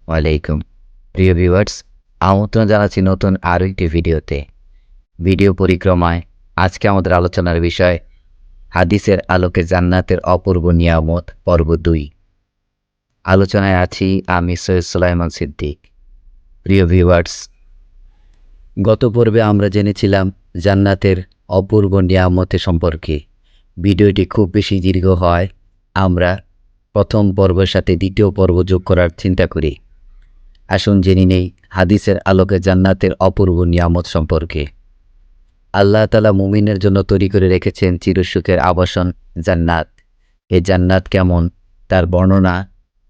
ওয়ালাইকুম। প্রিয় ভিউয়ার্স, আমন্ত্রণ জানাচ্ছি নতুন আরও একটি ভিডিওতে। ভিডিও পরিক্রমায় আজকে আমাদের আলোচনার বিষয় হাদিসের আলোকে জান্নাতের অপূর্ব নিয়ামত পর্ব 2। আলোচনায় আছি আমি সৈয়দ সুলাইমান সিদ্দিক। প্রিয় ভিউয়ার্স, গত পর্বে আমরা জেনেছিলাম জান্নাতের অপূর্ব নিয়ামতের সম্পর্কে। ভিডিওটি খুব বেশি দীর্ঘ হয়, আমরা প্রথম পর্বের সাথে দ্বিতীয় পর্ব যোগ করার চিন্তা করি। আসুন জেনে নেই হাদিসের আলোকে জান্নাতের অপূর্ব নিয়ামত সম্পর্কে। আল্লাহ তাআলা মুমিনের জন্য তৈরি করে রেখেছেন চিরসুখের আবাসন জান্নাত। এই জান্নাত কেমন তার বর্ণনা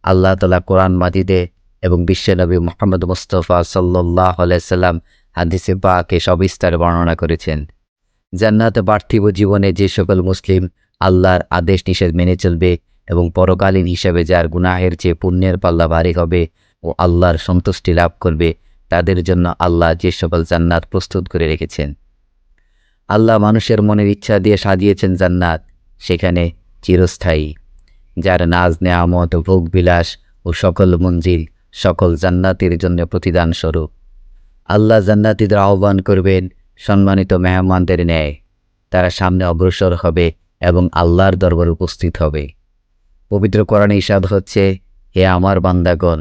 আল্লাহ তাআলা কোরআন মাজিদে এবং বিশ্বনবী মুহাম্মদ মুস্তাফা সাল্লাল্লাহু আলাইহি সাল্লাম হাদিসে পাকে সবিস্তারে বর্ণনা করেছেন। জান্নাতে পার্থিব জীবনে যে সকল মুসলিম আল্লাহর আদেশ নিষেধ মেনে চলবে এবং পরকালীন হিসাবে যার গুনাহের চেয়ে পুণ্যের পাল্লা ভারী হবে ও আল্লাহর সন্তুষ্টি লাভ করবে, তাদের জন্য আল্লাহ যে সকল জান্নাত প্রস্তুত করে রেখেছেন। আল্লাহ মানুষের মনের ইচ্ছা দিয়ে সাজিয়েছেন জান্নাত, সেখানে চিরস্থায়ী, যার নাজ নেয়ামত ভোগ বিলাস ও সকল মঞ্জিল সকল জান্নাতের জন্য প্রতিদান স্বরূপ। আল্লাহ জান্নাতীদের আহ্বান করবেন সম্মানিত মেহমানদের ন্যায়। তারা সামনে অগ্রসর হবে এবং আল্লাহর দরবারে উপস্থিত হবে। পবিত্র কোরআনে ইরশাদ হচ্ছে, হে আমার বান্দাগণ,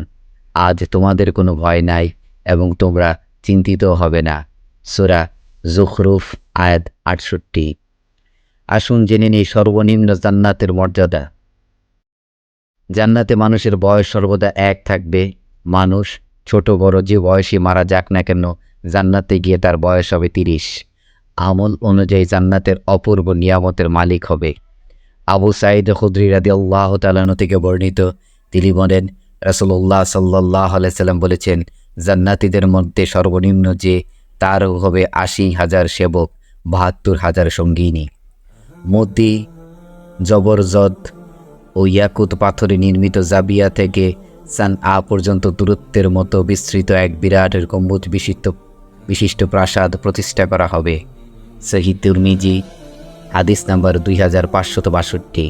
আজ তোমাদের কোনো ভয় নাই এবং তোমরা চিন্তিত হবে না। সূরা যুখরুফ আয়াত 68। আসুন জেনে নিই সর্বনিম্ন জান্নাতের মর্যাদা। জান্নাতে মানুষের বয়স সর্বদা এক থাকবে। মানুষ ছোট বড় যে বয়সী মারা যাক না কেন, জান্নাতে গিয়ে তার বয়স হবে 30। আমল অনুযায়ী জান্নাতের অপূর্ব নিয়ামতের মালিক হবে। আবু সাঈদ খুদরি রাদিয়াল্লাহু তাআলা থেকে বর্ণিত, তিনি বলেন, রাসূলুল্লাহ সাল্লাল্লাহু আলাইহি সাল্লাম বলেছেন, জান্নাতীদের মধ্যে সর্বনিম্ন যে, তার হবে 80,000 সেবক, 72,000 সঙ্গিনী। মতি, জবরজদ ও ইয়াকুত পাথরে নির্মিত জাবিয়া থেকে সানআ পর্যন্ত দূরত্বের মতো বিস্তৃত এক বিরাট গম্বুজ বিশিষ্ট প্রাসাদ প্রতিষ্ঠা করা হবে। সহিহ তিরমিজি হাদিস নাম্বার 2562।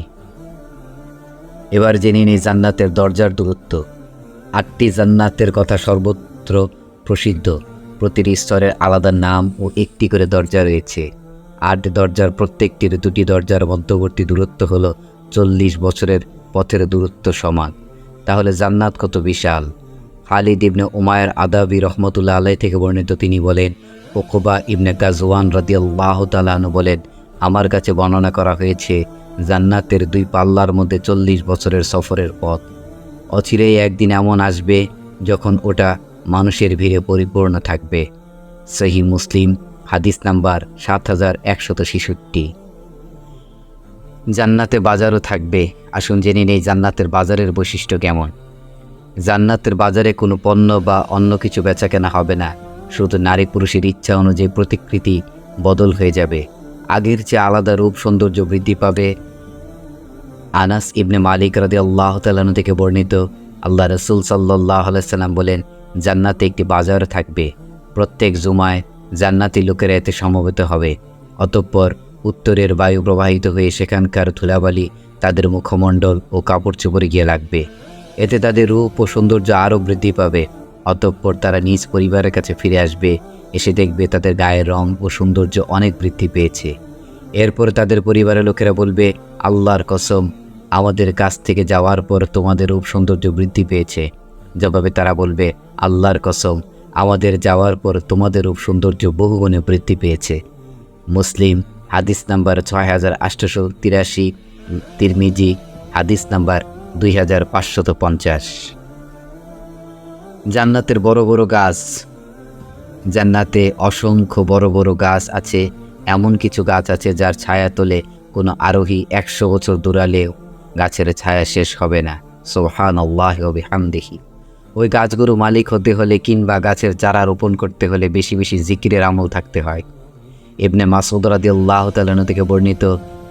এবার জেনে নিই জান্নাতের দরজার দূরত্ব। 8টি জান্নাতের কথা সর্বত্র প্রসিদ্ধ। প্রতিটি স্তরের আলাদা নাম ও একটি করে দরজা রয়েছে। 8 দরজার প্রত্যেকটির 2টি দরজার মধ্যবর্তী দূরত্ব হল 40 বছরের পথের দূরত্ব সমান। তাহলে জান্নাত কত বিশাল! খালিদ ইবনে উমায়ের আদাবি রহমতুল্লাহ আলাইহি থেকে বর্ণিত, তিনি বলেন, উকবা ইবনে গাজওয়ান রাদিয়াল্লাহু তাআলা আনহু বলেন, আমার কাছে বর্ণনা করা হয়েছে, জান্নাতের 2 পাল্লার মধ্যে 40 বছরের সফরের পথ। অচিরেই একদিন এমন আসবে যখন ওটা মানুষের ভিড়ে পরিপূর্ণ থাকবে। সহিহ মুসলিম হাদিস নাম্বার 7166। জান্নাতে বাজারও থাকবে। আসুন জেনে নেই জান্নাতের বাজারের বৈশিষ্ট্য কেমন। জান্নাতের বাজারে কোনো পণ্য বা অন্য কিছু বেচাকেনা হবে না, শুধু নারী পুরুষের ইচ্ছা অনুযায়ী প্রতিকৃতি বদল হয়ে যাবে। আগের চেয়ে আলাদা রূপ সৌন্দর্য বৃদ্ধি পাবে। আনাস ইবনে মালিক রাদিয়াল্লাহু তাআলা থেকে বর্ণিত, আল্লাহ রাসূল সাল্লাল্লাহু আলাইহি সাল্লাম বলেন, জান্নাতে একটি বাজার থাকবে। প্রত্যেক জুমায় জান্নাতি লোকেরা এতে সমবেত হবে। অতঃপর উত্তরের বায়ু প্রবাহিত হয়ে সেখানকার ধুলাবালি তাদের মুখমণ্ডল ও কাপড় চোপড়ে গিয়ে লাগবে। এতে তাদের রূপ ও সৌন্দর্য আরও বৃদ্ধি পাবে। অতঃপর তারা নিজ পরিবারের কাছে ফিরে আসবে। এসে দেখবে তাদের গায়ের রং ও সৌন্দর্য অনেক বৃদ্ধি পেয়েছে। এরপর তাদের পরিবারের লোকেরা বলবে, আল্লাহর কসম, আমাদের কাছ থেকে যাওয়ার পর তোমাদের রূপ সৌন্দর্য বৃদ্ধি পেয়েছে। জবাবে তারা বলবে, আল্লাহর কসম, আমাদের যাওয়ার পর তোমাদের রূপ সৌন্দর্য বহুগুণে বৃদ্ধি পেয়েছে। মুসলিম হাদিস নাম্বার 6883, তিরমিজি হাদিস নাম্বার 2550। জান্নাতের বড় বড় গাছ। জান্নাতে অসংখ্য বড় বড় গাছ আছে। এমন কিছু গাছ আছে যার ছায়া তোলে কোনো আরোহী 100 বছর দৌড়ালেও গাছের ছায়া শেষ হবে না। সুবহানাল্লাহি ওয়া বিহামদিহি। ওই গাছগুলো মালিক হতে হলে কিংবা গাছের চারা রোপণ করতে হলে বেশি বেশি জিকিরের আমল থাকতে হয়। ইবনে মাসউদ রাদিয়াল্লাহু তাআলা থেকে বর্ণিত,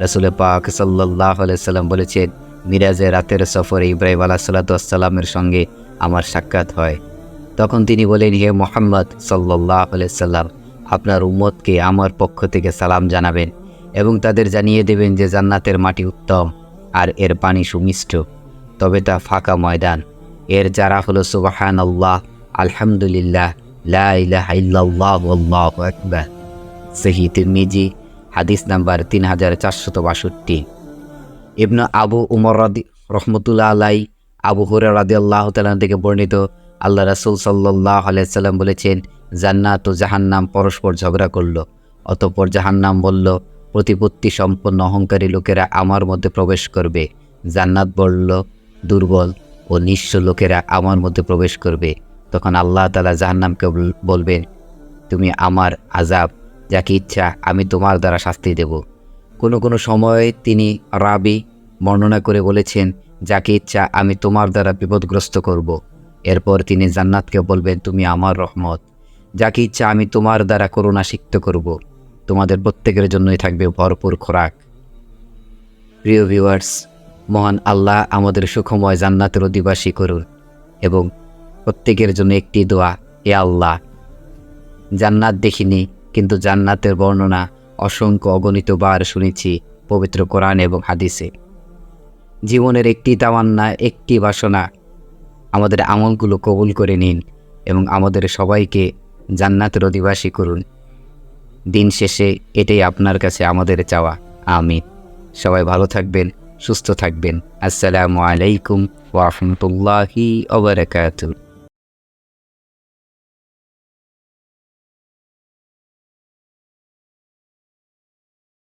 রাসূল পাক সাল্লাল্লাহু আলাইহি সাল্লাম বলেছেন, মিরাজের রাতের সফরে ইব্রাহিম আলাইহিস সালামের সঙ্গে আমার সাক্ষাৎ হয়। তখন তিনি বলেন, হে মুহাম্মদ সাল্লাল্লাহু আলাইহি সাল্লাম, আপনার উম্মতকে আমার পক্ষ থেকে সালাম জানাবেন এবং তাদের জানিয়ে দেবেন যে জান্নাতের মাটি উত্তম আর এর পানি সুমিষ্ট, তবে তা ফাঁকা ময়দান। এর যারা হলো সুবহানাল্লাহ, আলহামদুলিল্লাহ, লা ইলাহা ইল্লাল্লাহ, আল্লাহু আকবার। সহিহ তিরমিজি হাদিস নাম্বার 3462। ইবনে আবু উমর রহমতুল্লাহ আলাই, আবু হুরায়রা রাদিয়াল্লাহু তাআলা থেকে বর্ণিত, আল্লাহ রাসূল সাল্লাল্লাহু আলাইহি সাল্লাম বলেছেন, জান্নাত ও জাহান্নাম পরস্পর ঝগড়া করল। অতঃপর জাহান্নাম বলল, প্রতিপত্তি সম্পন্ন অহংকারী লোকেরা আমার মধ্যে প্রবেশ করবে। জান্নাত বলল, দুর্বল ও নিঃস্ব লোকেরা আমার মধ্যে প্রবেশ করবে। তখন আল্লাহ তাআলা জাহান্নামকে বলবেন, তুমি আমার আযাব, যাকে ইচ্ছা আমি তোমার দ্বারা শাস্তি দেব। কোনো কোনো সময়ে তিনি রাবি বর্ণনা করে বলেছেন, যাকে ইচ্ছা আমি তোমার দ্বারা বিপদগ্রস্ত করব। এরপর তিনি জান্নাতকে বলবেন, তুমি আমার রহমত, যাকে ইচ্ছা আমি তোমার দ্বারা করুণা সিক্ত করব। তোমাদের প্রত্যেকের জন্যই থাকবে ভরপুর খোরাক। প্রিয় ভিউয়ার্স, মহান আল্লাহ আমাদের সুখময় জান্নাতের অধিবাসী করুন। এবং প্রত্যেকের জন্য একটি দোয়া, এ আল্লাহ, জান্নাত দেখিনি কিন্তু জান্নাতের বর্ণনা অসংখ্য অগণিত বার শুনেছি পবিত্র কোরআন এবং হাদিসে। জীবনের একটি তামান্না, একটি বাসনা, আমাদের আমলগুলো কবুল করে নিন এবং আমাদের সবাইকে জান্নাতের অধিবাসী করুন। দিন শেষে এটাই আপনার কাছে আমাদের চাওয়া। আমিন। সবাই ভালো থাকবেন, সুস্থ থাকবেন। আসসালামু আলাইকুম ওয়া রাহমাতুল্লাহি ওয়া বারাকাতুহু।